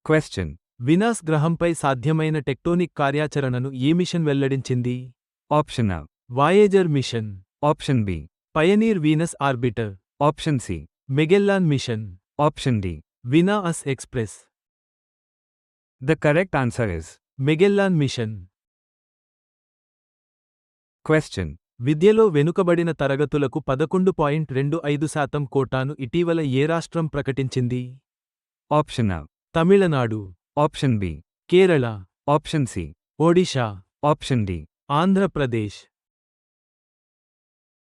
Question. వినాస్ గ్రహంపై సాధ్యమైన tectonic కార్యాచరణను ఏ మిషన్ వెల్లడించింది? Option A. Voyager mission. Option B. Pioneer Venus Orbiter. Option C. Magellan mission. Option D. Venus Express. The correct answer is Magellan mission. Question. విద్యలో వెనుకబడిన తరగతులకు 11.25% కోటాను ఇటీవల ఏ రాష్ట్రం ప్రకటించింది? Option A. Tamil Nadu. Option B. Kerala. Option C. Odisha. Option D. Andhra Pradesh.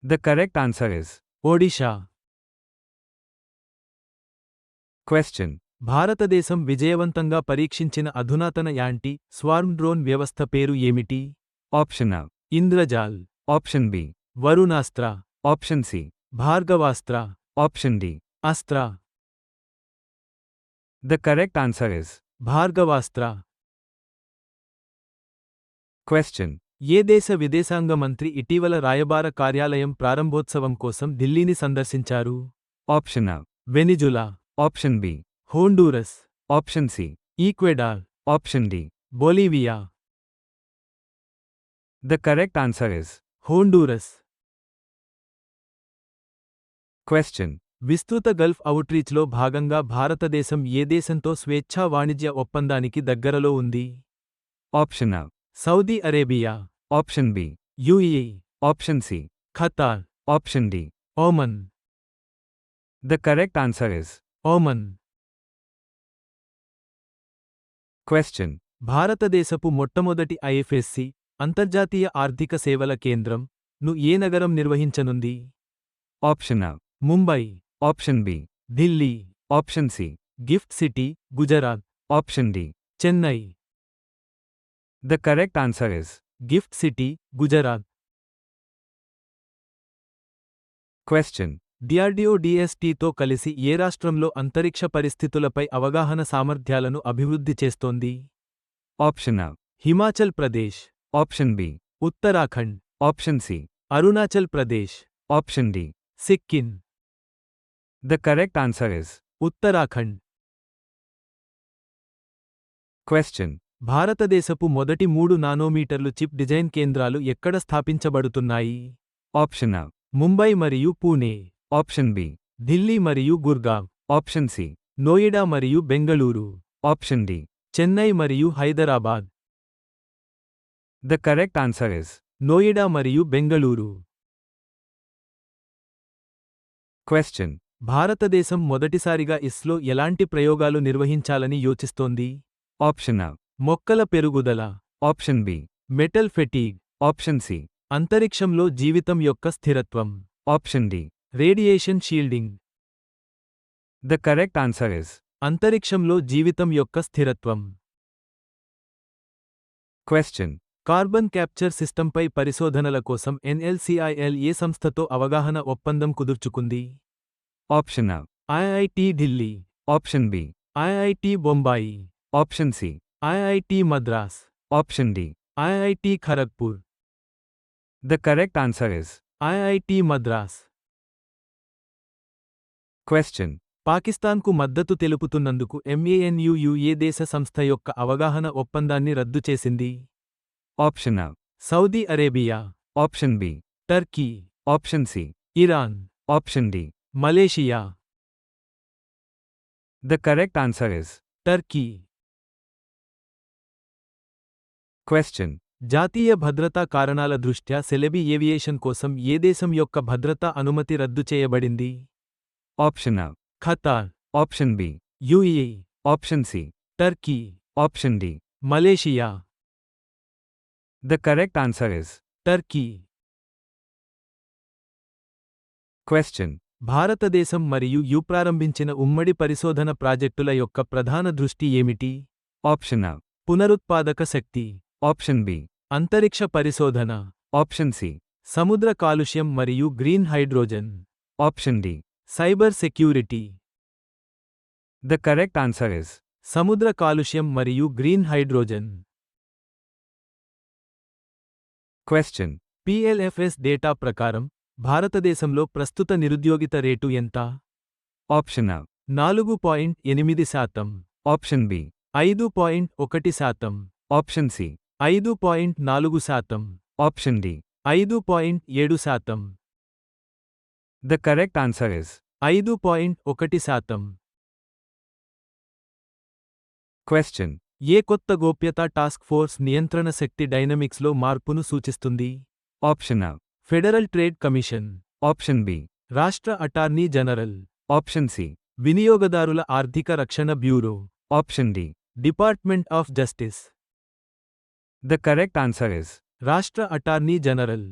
The correct answer is Odisha. Question. భారతదేశం విజయవంతంగా పరీక్షించిన అధునాతన యాంటీ స్వార్మ్ డ్రోన్ వ్యవస్థ పేరు ఏమిటి? Option A. Indrajaal. Option B. Varunastra. Option C. Bhargavastra. Option D. Astra. The correct answer is Bhargavastra. Question. ఏ దేశ విదేశాంగ మంత్రి ఇటీవల రాయబార కార్యాలయం ప్రారంభోత్సవం కోసం ఢిల్లీని సందర్శించారు? Option A. Venezuela. Option B. Honduras. Option C. Ecuador. Option D. Bolivia. The correct answer is Honduras. Question. విస్తృత గల్ఫ్ అవుట్రీచ్లో భాగంగా భారతదేశం ఏ దేశంతో స్వేచ్ఛా వాణిజ్య ఒప్పందానికి దగ్గరలో ఉంది? Option A. Saudi Arabia. Option B. UAE. Option C. Qatar. Option D. Oman. The correct answer is Oman. Question. భారతదేశపు మొట్టమొదటి ఐఎఫ్ఎస్సి అంతర్జాతీయ ఆర్థిక సేవల కేంద్రం ను ఏ నగరం నిర్వహించనుంది? Option A. Mumbai. Option B. Delhi. Option C. Gift City, Gujarat. Option D. Chennai. The correct answer is Gift City, Gujarat. Question. DRDO డిఎస్టీతో కలిసి ఏ రాష్ట్రంలో అంతరిక్ష పరిస్థితులపై అవగాహన సామర్థ్యాలను అభివృద్ధి చేస్తోంది? Option A. Himachal Pradesh. Option B. Uttarakhand. Option C. Arunachal Pradesh. Option D. Sikkim. The correct answer is Uttarakhand. Question. భారతదేశపు మొదటి 3 నానోమీటర్లు చిప్ డిజైన్ కేంద్రాలు ఎక్కడ స్థాపించబడుతున్నాయి? Option A. ముంబై మరియు పూణే. Option B. ఢిల్లీ మరియు గుర్గావ్. Option C. నోయిడా మరియు బెంగళూరు. Option D. చెన్నై మరియు Hyderabad. The correct answer is Noida మరియు బెంగళూరు. క్వశ్చన్. భారతదేశం మొదటిసారిగా ఇస్లో ఎలాంటి ప్రయోగాలు నిర్వహించాలని యోచిస్తోంది? Option A. మొక్కల పెరుగుదల. Option B. Metal fatigue. Option C. అంతరిక్షంలో జీవితం యొక్క స్థిరత్వం. Option D. Radiation shielding. The correct answer is అంతరిక్షంలో జీవితం యొక్క స్థిరత్వం. క్వశ్చన్. కార్బన్ క్యాప్చర్ సిస్టంపై పరిశోధనల కోసం NLCIL ఏ సంస్థతో అవగాహన ఒప్పందం కుదుర్చుకుంది? Option A. IIT Delhi. Option B. IIT Bombay. Option C. IIT Madras. Option D. IIT Kharagpur. The correct answer is IIT Madras. Question. పాకిస్తాన్కు మద్దతు తెలుపుతున్నందుకు MANUU ఏ దేశ సంస్థ యొక్క అవగాహన ఒప్పందాన్ని రద్దు చేసింది? Option A. Saudi Arabia. Option B. Turkey. Option C. Iran. Option D. Malaysia. The correct answer is Turkey. Question. జాతీయ భద్రతా కారణాల దృష్ట్యా సెలెబీ ఏవియేషన్ కోసం ఏ దేశం యొక్క భద్రతా అనుమతి రద్దు చేయబడింది? Option A. Qatar. Option B. UAE. Option C. Turkey. Option D. Malaysia. The correct answer is Turkey. Question. భారతదేశం మరియు యు ప్రారంభించిన ఉమ్మడి పరిశోధన ప్రాజెక్టుల యొక్క ప్రధాన దృష్టి ఏమిటి? Option A. పునరుత్పాదక శక్తి. Option B. అంతరిక్ష పరిశోధన. Option C. సముద్ర కాలుష్యం మరియు green hydrogen. Option D. Cyber security. The correct answer is సముద్ర కాలుష్యం మరియు green hydrogen. Question. PLFS data ప్రకారం భారతదేశంలో ప్రస్తుత నిరుద్యోగిత రేటు ఎంత? Option A. 4.8%. Option B. 5.1%, Option C. 5.4%, Option D. 5.7%, The correct answer is 5.1%. Question. ఏ కొత్త గోప్యతా టాస్క్ ఫోర్స్ నియంత్రణ శక్తి డైనమిక్స్లో మార్పును సూచిస్తుంది? Option A. Federal trade commission, Option B. రాష్ట్ర అటార్నీ జనరల్, Option C. వినియోగదారుల ఆర్థిక రక్షణ bureau, Option D. Department of justice. The correct answer is రాష్ట్ర attorney general.